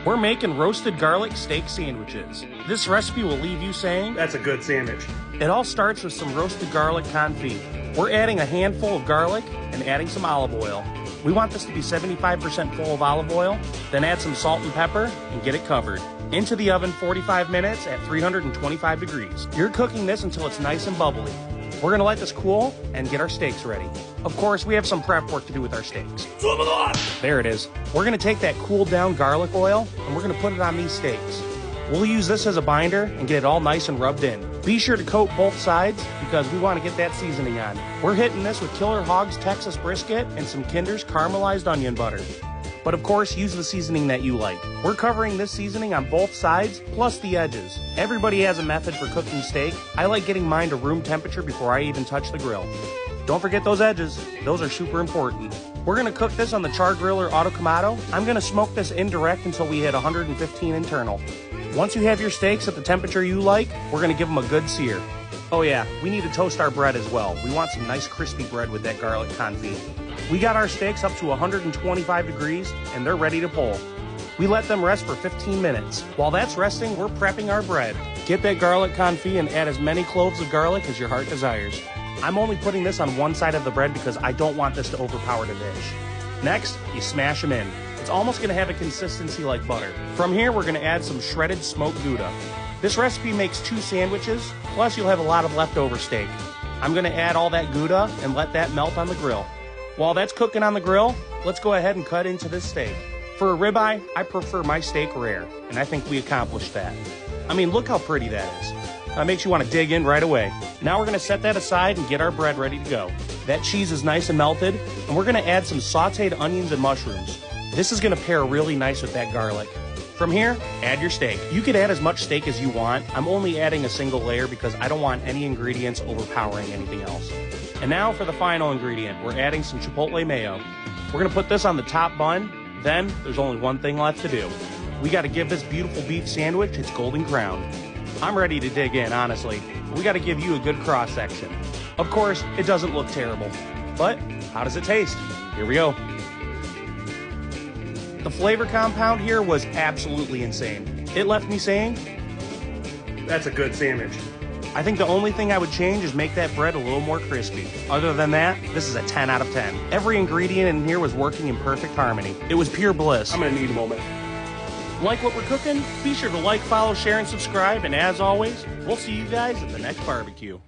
We're making roasted garlic steak sandwiches. This recipe will leave you saying, "That's a good sandwich." It all starts with some roasted garlic confit. We're adding a handful of garlic and adding some olive oil. We want this to be 75% full of olive oil, then add some salt and pepper and get it covered. Into the oven 45 minutes at 325 degrees. You're cooking this until it's nice and bubbly. We're gonna let this cool and get our steaks ready. Of course, we have some prep work to do with our steaks. There it is. We're gonna take that cooled down garlic oil and we're gonna put it on these steaks. We'll use this as a binder and get it all nice and rubbed in. Be sure to coat both sides because we want to get that seasoning on. We're hitting this with Killer Hogs Texas brisket and some Kinder's caramelized onion butter. But of course, use the seasoning that you like. We're covering this seasoning on both sides, plus the edges. Everybody has a method for cooking steak. I like getting mine to room temperature before I even touch the grill. Don't forget those edges. Those are super important. We're gonna cook this on the char griller Autocamato. I'm gonna smoke this indirect until we hit 115 internal. Once you have your steaks at the temperature you like, we're gonna give them a good sear. Oh yeah, we need to toast our bread as well. We want some nice crispy bread with that garlic confit. We got our steaks up to 125 degrees and they're ready to pull. We let them rest for 15 minutes. While that's resting, we're prepping our bread. Get that garlic confit and add as many cloves of garlic as your heart desires. I'm only putting this on one side of the bread because I don't want this to overpower the dish. Next, you smash them in. It's almost gonna have a consistency like butter. From here, we're gonna add some shredded smoked Gouda. This recipe makes 2 sandwiches, plus you'll have a lot of leftover steak. I'm gonna add all that Gouda and let that melt on the grill. While that's cooking on the grill, let's go ahead and cut into this steak. For a ribeye, I prefer my steak rare, and I think we accomplished that. I mean, look how pretty that is. That makes you want to dig in right away. Now we're gonna set that aside and get our bread ready to go. That cheese is nice and melted, and we're gonna add some sauteed onions and mushrooms. This is gonna pair really nice with that garlic. From here, add your steak. You could add as much steak as you want. I'm only adding a single layer because I don't want any ingredients overpowering anything else. And now for the final ingredient, we're adding some chipotle mayo. We're gonna put this on the top bun, then there's only one thing left to do. We gotta give this beautiful beef sandwich its golden crown. I'm ready to dig in, honestly. We gotta give you a good cross section. Of course, it doesn't look terrible, but how does it taste? Here we go. The flavor compound here was absolutely insane. It left me saying, "That's a good sandwich." I think the only thing I would change is make that bread a little more crispy. Other than that, this is a 10 out of 10. Every ingredient in here was working in perfect harmony. It was pure bliss. I'm gonna need a moment. Like what we're cooking? Be sure to like, follow, share, and subscribe. And as always, we'll see you guys at the next barbecue.